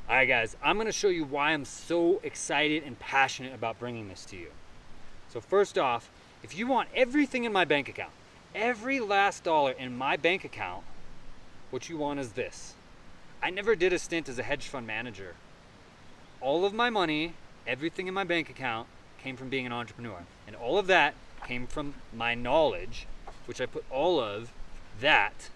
All right, guys, I'm going to show you why I'm so excited and passionate about bringing this to you. So first off, if you want everything in my bank account, every last dollar in my bank account, what you want is this. I never did a stint as a hedge fund manager. All of my money, everything in my bank account came from being an entrepreneur. And all of that came from my knowledge, which I put all of that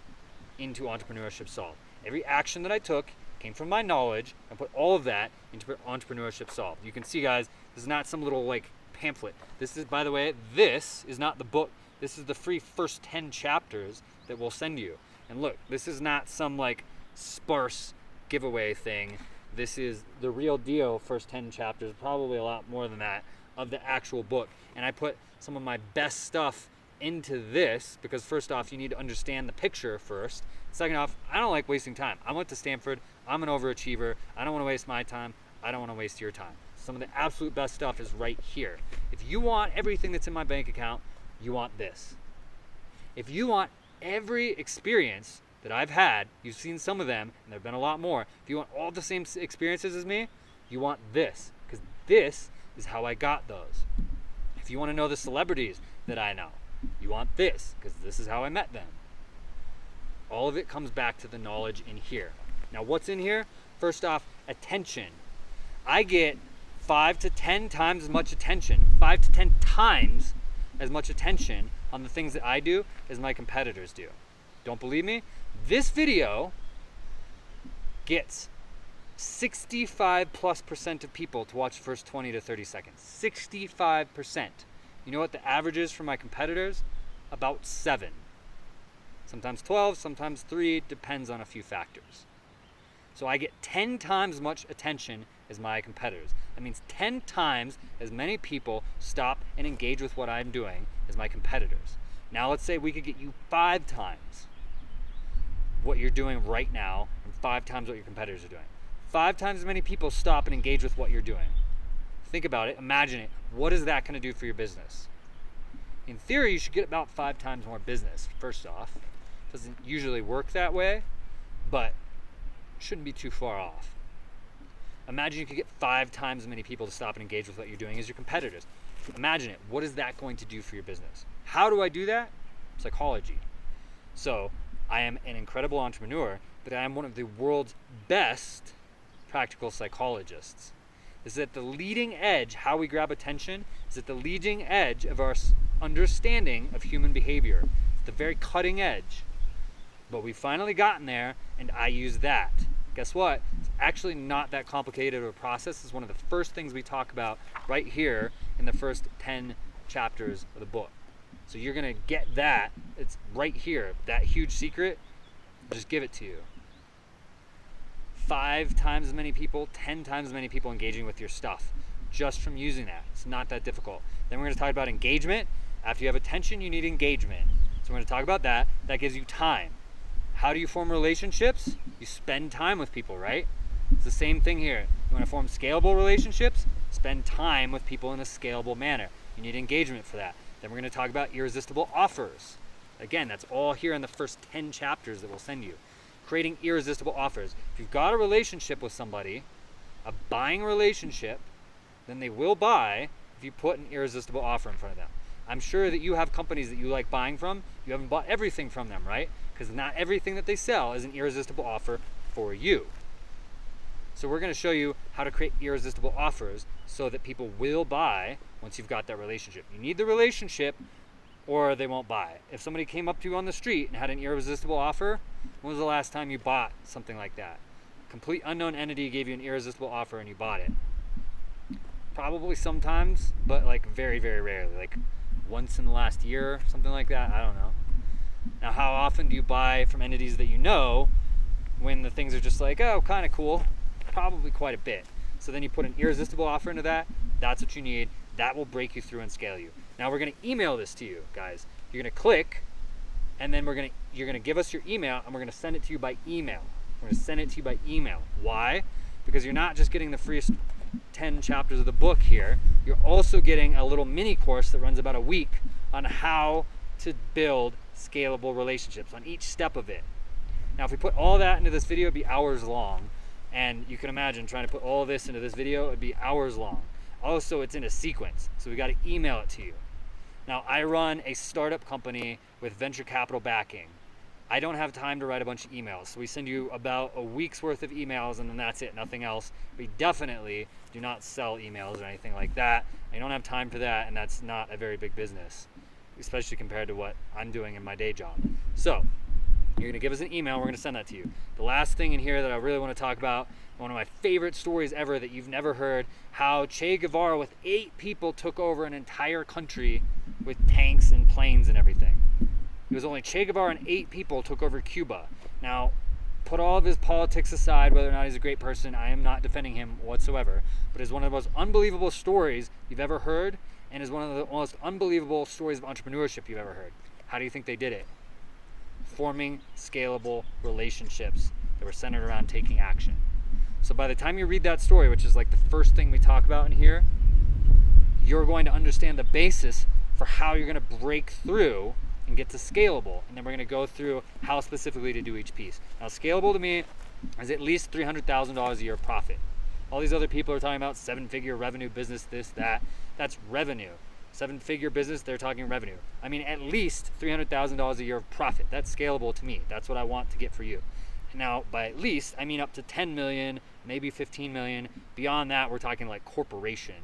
into Entrepreneurship Solved. Every action that I took came from my knowledge and put all of that into Entrepreneurship Solved. You can see, guys, this is not some little pamphlet. This is, by the way, this is not the book. This is the free first 10 chapters that we'll send you. And look, this is not some sparse giveaway thing. This is the real deal first 10 chapters, probably a lot more than that, of the actual book. And I put some of my best stuff into this because first off, you need to understand the picture first. Second off, I don't like wasting time. I went to Stanford. I'm an overachiever. I don't want to waste my time. I don't want to waste your time. Some of the absolute best stuff is right here. If you want everything that's in my bank account, you want this. If you want every experience that I've had, you've seen some of them, and there have been a lot more. If you want all the same experiences as me, you want this, because this is how I got those. If you want to know the celebrities that I know, you want this, because this is how I met them. All of it comes back to the knowledge in here. Now, what's in here? First off, attention. I get 5 to 10 times as much attention, 5 to 10 times as much attention on the things that I do as my competitors do. Don't believe me? This video gets 65+% of people to watch the first 20 to 30 seconds. 65%. You know what the average is for my competitors? About 7. Sometimes 12, sometimes 3, depends on a few factors. So I get 10 times as much attention as my competitors. That means 10 times as many people stop and engage with what I'm doing as my competitors. Now let's say we could get you 5 times what you're doing right now and 5 times what your competitors are doing. 5 times as many people stop and engage with what you're doing. Think about it, imagine it. What is that going to do for your business? In theory, you should get about 5 times more business, first off. It doesn't usually work that way, but shouldn't be too far off. Imagine you could get 5 times as many people to stop and engage with what you're doing as your competitors. Imagine it. What is that going to do for your business? How do I do that? Psychology. So I am an incredible entrepreneur, but I am one of the world's best practical psychologists. Is at the leading edge, how we grab attention is at the leading edge of our understanding of human behavior. It's the very cutting edge. But we've finally gotten there, and I use that. Guess what? It's actually not that complicated of a process. It's one of the first things we talk about right here in the first 10 chapters of the book. So you're going to get that. It's right here. That huge secret, I'll just give it to you. 5 times as many people, 10 times as many people engaging with your stuff just from using that. It's not that difficult. Then we're going to talk about engagement. After you have attention, you need engagement. So we're going to talk about that. That gives you time. How do you form relationships? You spend time with people, right? It's the same thing here. You want to form scalable relationships? Spend time with people in a scalable manner. You need engagement for that. Then we're going to talk about irresistible offers. Again, that's all here in the first 10 chapters that we'll send you. Creating irresistible offers. If you've got a relationship with somebody, a buying relationship, then they will buy if you put an irresistible offer in front of them. I'm sure that you have companies that you like buying from. You haven't bought everything from them, right? Because not everything that they sell is an irresistible offer for you. So we're going to show you how to create irresistible offers so that people will buy once you've got that relationship. You need the relationship or they won't buy. If somebody came up to you on the street and had an irresistible offer, when was the last time you bought something like that? A complete unknown entity gave you an irresistible offer and you bought it. Probably sometimes, but very, very rarely. Once in the last year, something like that. I don't know. Now, how often do you buy from entities that you know when the things are just oh, kind of cool? Probably quite a bit. So then you put an irresistible offer into that. That's what you need. That will break you through and scale you. Now we're going to email this to you, guys. You're going to click, and then you're going to give us your email, and we're going to send it to you by email. We're going to send it to you by email. Why? Because you're not just getting the free 10 chapters of the book here. You're also getting a little mini course that runs about a week on how to build scalable relationships on each step of it. Now, if we put all that into this video, it'd be hours long. And you can imagine trying to put all of this into this video, it'd be hours long. Also, it's in a sequence, so we got to email it to you. Now, I run a startup company with venture capital backing. I don't have time to write a bunch of emails, so we send you about a week's worth of emails and then that's it, nothing else. We definitely do not sell emails or anything like that. I don't have time for that, and that's not a very big business, especially compared to what I'm doing in my day job. So, you're gonna give us an email, we're gonna send that to you. The last thing in here that I really wanna talk about, one of my favorite stories ever that you've never heard, how Che Guevara with 8 people took over an entire country with tanks and planes and everything. It was only Che Guevara and 8 people took over Cuba. Now, put all of his politics aside, whether or not he's a great person, I am not defending him whatsoever, but it's one of the most unbelievable stories you've ever heard, and is one of the most unbelievable stories of entrepreneurship you've ever heard. How do you think they did it? Forming scalable relationships that were centered around taking action. So by the time you read that story, which is like the first thing we talk about in here, you're going to understand the basis for how you're going to break through and get to scalable. And then we're going to go through how specifically to do each piece. Now, scalable to me is at least $300,000 a year profit. All these other people are talking about 7-figure revenue business, this, that. That's revenue. 7-figure business, they're talking revenue. I mean, at least $300,000 a year of profit. That's scalable to me. That's what I want to get for you. Now, by at least, I mean up to 10 million, maybe 15 million. Beyond that, we're talking like corporation.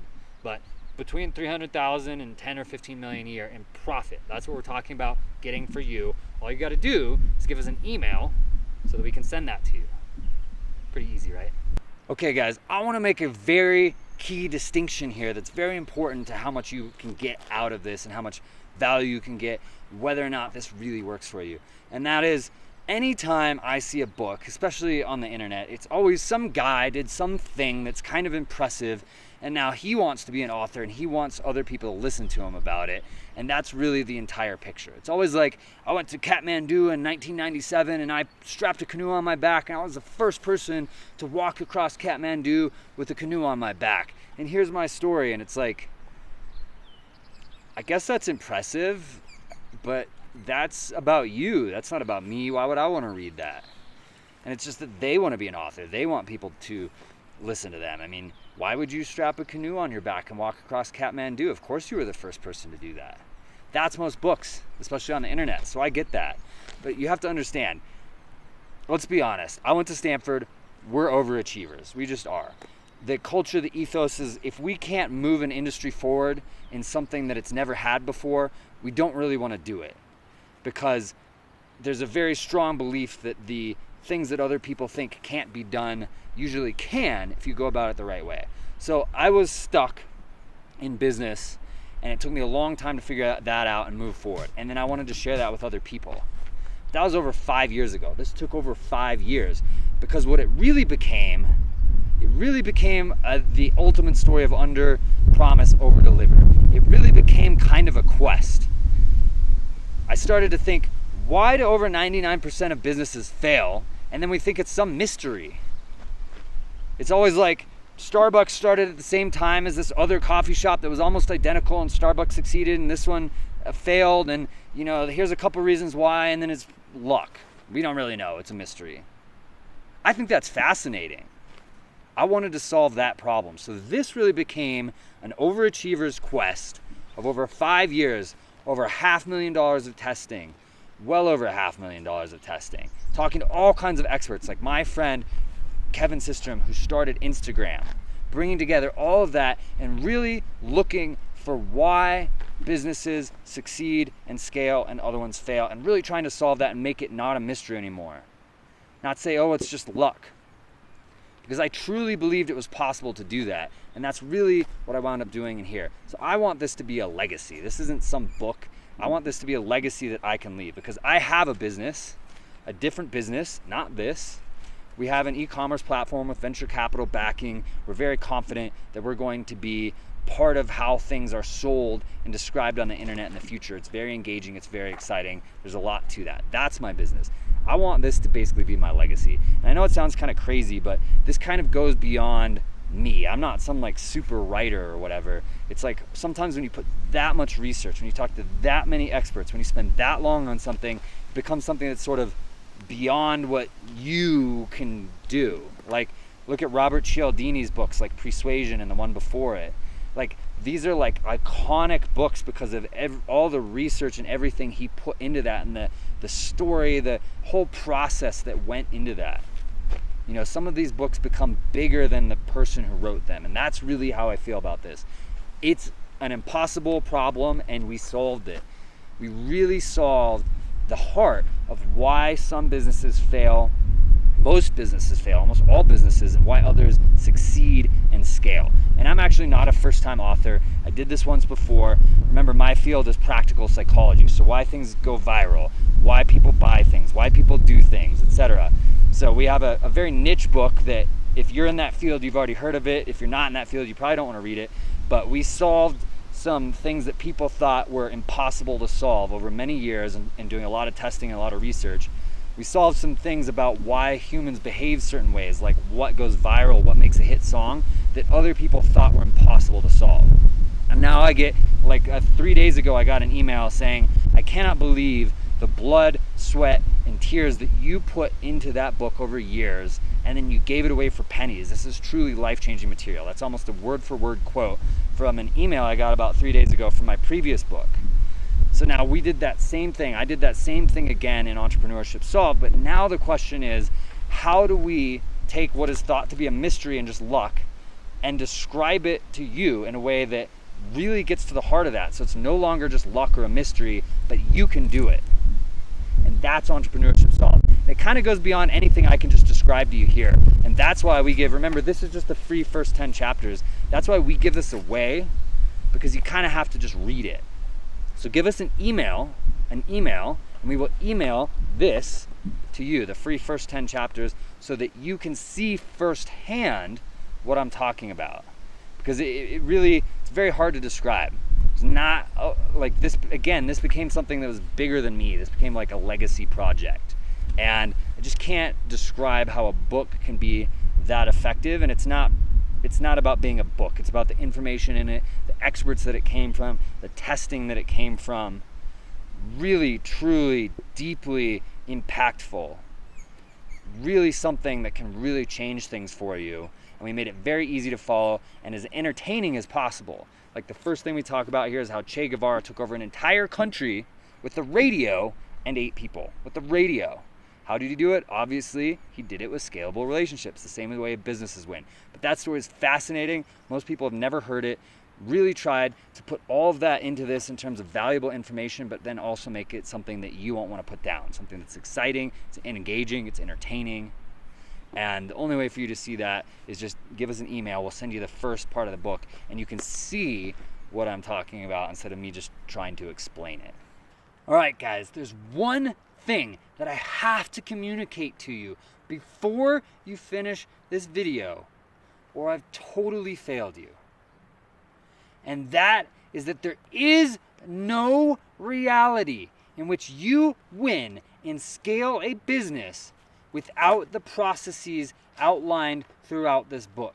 But between 300,000 and 10 or 15 million a year in profit. That's what we're talking about getting for you. All you got to do is give us an email so that we can send that to you. Pretty easy, right? Okay, guys, I want to make a very key distinction here that's very important to how much you can get out of this and how much value you can get, whether or not this really works for you. And that is, anytime I see a book, especially on the internet, it's always some guy did something that's kind of impressive, and now he wants to be an author and he wants other people to listen to him about it. And that's really the entire picture. It's always like, I went to Kathmandu in 1997 and I strapped a canoe on my back and I was the first person to walk across Kathmandu with a canoe on my back. And here's my story. And it's like, I guess that's impressive, but that's about you. That's not about me. Why would I want to read that? And it's just that they want to be an author. They want people to listen to them. I mean, why would you strap a canoe on your back and walk across Kathmandu? Of course you were the first person to do that. That's most books, especially on the internet. So I get that. But you have to understand, let's be honest. I went to Stanford. We're overachievers. We just are. The culture, the ethos is, if we can't move an industry forward in something that it's never had before, we don't really want to do it. Because there's a very strong belief that the things that other people think can't be done usually can if you go about it the right way. So I was stuck in business, and it took me a long time to figure that out and move forward. And then I wanted to share that with other people. That was over 5 years ago. This took over 5 years, because what it really became the ultimate story of under promise, over deliver. It really became kind of a quest. I started to think, why do over 99% of businesses fail? And then we think it's some mystery. It's always like Starbucks started at the same time as this other coffee shop that was almost identical, and Starbucks succeeded and this one failed, and here's a couple reasons why, and then it's luck. We don't really know. It's a mystery. I think that's fascinating. I wanted to solve that problem. So this really became an overachiever's quest of over 5 years, over $500,000 of testing, well over $500,000 of testing, talking to all kinds of experts like my friend Kevin Systrom, who started Instagram, bringing together all of that and really looking for why businesses succeed and scale and other ones fail, and really trying to solve that and make it not a mystery anymore. Not say, oh, it's just luck. Because I truly believed it was possible to do that, and that's really what I wound up doing in here. So I want this to be a legacy. This isn't some book. I want this to be a legacy that I can leave, because I have a business, a different business, not this. We have an e-commerce platform with venture capital backing. We're very confident that we're going to be part of how things are sold and described on the internet in the future. It's very engaging. It's very exciting. There's a lot to that. That's my business. I want this to basically be my legacy. And I know it sounds kind of crazy, but this kind of goes beyond me. I'm not some like super writer or whatever. It's like sometimes when you put that much research, when you talk to that many experts, when you spend that long on something, it becomes something that's sort of beyond what you can do. Like Look at Robert Cialdini's books like Persuasion and the one before it. Like, these are like iconic books because of all the research and everything he put into that, and the story, the whole process that went into that. You know, some of these books become bigger than the person who wrote them, and that's really how I feel about this. It's an impossible problem, and we solved it. We really solved the heart of why some businesses fail, most businesses fail, almost all businesses, and why others succeed and scale. And I'm actually not a first-time author. I did this once before. Remember, my field is practical psychology, so why things go viral, why people buy things, why people do things, etc. So we have a very niche book that if you're in that field, you've already heard of it. If you're not in that field, you probably don't want to read it. But we solved some things that people thought were impossible to solve over many years, and doing a lot of testing and a lot of research. We solved some things about why humans behave certain ways, like what goes viral, what makes a hit song, that other people thought were impossible to solve. And now I get, 3 days ago, I got an email saying, I cannot believe the blood, sweat, and tears that you put into that book over years, and then you gave it away for pennies. This is truly life-changing material. That's almost a word-for-word quote from an email I got about 3 days ago from my previous book. So now we did that same thing. I did that same thing again in Entrepreneurship Solved, but now the question is, how do we take what is thought to be a mystery and just luck and describe it to you in a way that really gets to the heart of that, so it's no longer just luck or a mystery, but you can do it. And that's Entrepreneurship Solved. And it kind of goes beyond anything I can just describe to you here. And that's why we give, remember, this is just the free first 10 chapters. That's why we give this away, because you kind of have to just read it. So give us an email, and we will email this to you, the free first 10 chapters, so that you can see firsthand what I'm talking about. Because it really, it's very hard to describe. It's not like this, again, this became something that was bigger than me. This became like a legacy project. And I just can't describe how a book can be that effective, and it's not about being a book. It's about the information in it, the experts that it came from, the testing that it came from. Really, truly, deeply impactful. Really something that can really change things for you. And we made it very easy to follow and as entertaining as possible. Like the first thing we talk about here is how Che Guevara took over an entire country with the radio and 8 people. With the radio. How did he do it? Obviously, he did it with scalable relationships, the same way businesses win. But that story is fascinating. Most people have never heard it. Really tried to put all of that into this in terms of valuable information, but then also make it something that you won't want to put down, something that's exciting, it's engaging, it's entertaining. And the only way for you to see that is just give us an email. We'll send you the first part of the book, and you can see what I'm talking about instead of me just trying to explain it. All right, guys, there's one thing that I have to communicate to you before you finish this video, or I've totally failed you. And that is that there is no reality in which you win and scale a business without the processes outlined throughout this book.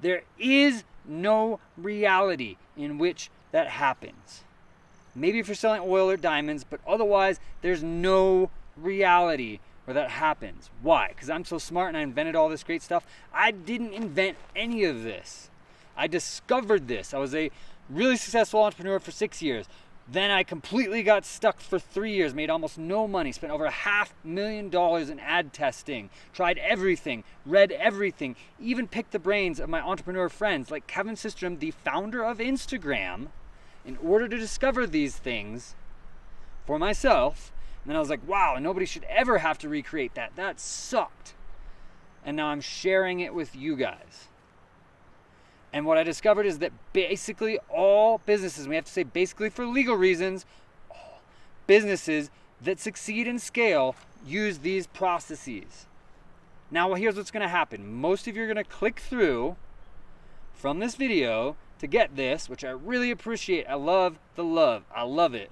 There is no reality in which that happens. Maybe if you're selling oil or diamonds, but otherwise there's no reality where that happens. Why? Because I'm so smart and I invented all this great stuff? I didn't invent any of this. I discovered this. I was a really successful entrepreneur for 6 years. Then I completely got stuck for 3 years, made almost no money, spent over $500,000 in ad testing, tried everything, read everything, even picked the brains of my entrepreneur friends like Kevin Systrom, the founder of Instagram, in order to discover these things for myself. And then I was like, wow, nobody should ever have to recreate that. That sucked. And now I'm sharing it with you guys. And what I discovered is that basically all businesses, we have to say basically for legal reasons, all businesses that succeed and scale use these processes. Now, here's what's going to happen. Most of you are going to click through from this video to get this, which I really appreciate. I love the love. I love it.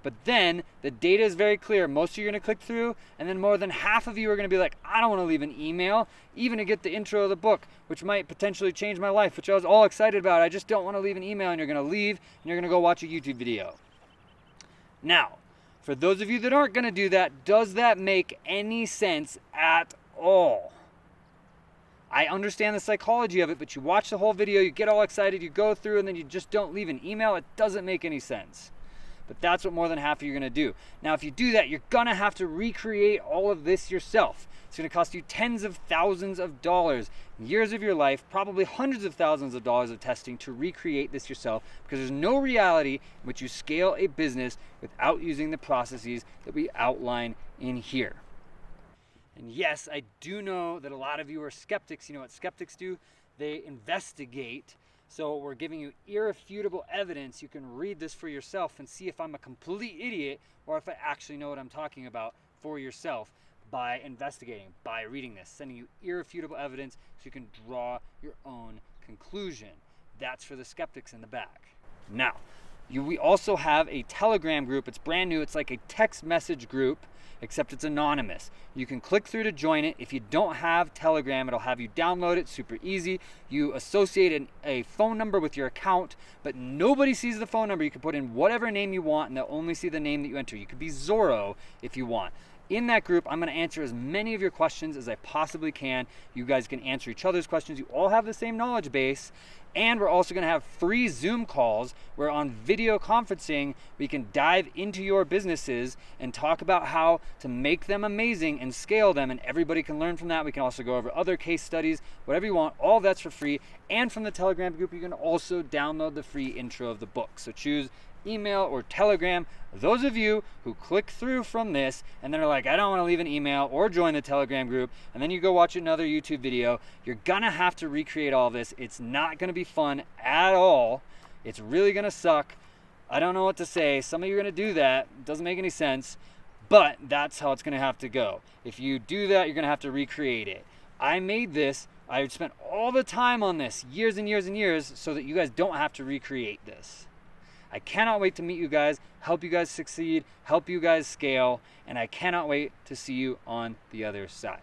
But then the data is very clear. Most of you are going to click through, and then more than half of you are going to be like, I don't want to leave an email, even to get the intro of the book, which might potentially change my life, which I was all excited about. I just don't want to leave an email, and you're going to leave, and you're going to go watch a YouTube video. Now, for those of you that aren't going to do that, does that make any sense at all? I understand the psychology of it, but you watch the whole video, you get all excited, you go through, and then you just don't leave an email. It doesn't make any sense. But that's what more than half of you are going to do. Now, if you do that, you're going to have to recreate all of this yourself. It's going to cost you tens of thousands of dollars, years of your life, probably hundreds of thousands of dollars of testing to recreate this yourself, because there's no reality in which you scale a business without using the processes that we outline in here. And yes, I do know that a lot of you are skeptics. You know what skeptics do? They investigate. So we're giving you irrefutable evidence. You can read this for yourself and see if I'm a complete idiot or if I actually know what I'm talking about for yourself by investigating, by reading this, sending you irrefutable evidence so you can draw your own conclusion. That's for the skeptics in the back. Now, we also have a Telegram group. It's brand new. It's like a text message group, except it's anonymous. You can click through to join it. If you don't have Telegram, it'll have you download it, super easy. You associate a phone number with your account, but nobody sees the phone number. You can put in whatever name you want, and they'll only see the name that you enter. You could be Zorro if you want. In that group, I'm going to answer as many of your questions as I possibly can. You guys can answer each other's questions. You all have the same knowledge base. And we're also going to have free Zoom calls where on video conferencing, we can dive into your businesses and talk about how to make them amazing and scale them. And everybody can learn from that. We can also go over other case studies, whatever you want. All that's for free. And from the Telegram group, you can also download the free intro of the book. So choose email or Telegram. Those of you who click through from this and then are like, I don't want to leave an email or join the Telegram group, and then you go watch another YouTube video, you're gonna have to recreate all this. It's not gonna be fun at all. It's really gonna suck. I don't know what to say. Some of you are gonna do that. It doesn't make any sense, but that's how it's gonna have to go. If you do that, you're gonna have to recreate it. I made this. I spent all the time on this, years and years and years, so that you guys don't have to recreate this. I cannot wait to meet you guys, help you guys succeed, help you guys scale, and I cannot wait to see you on the other side.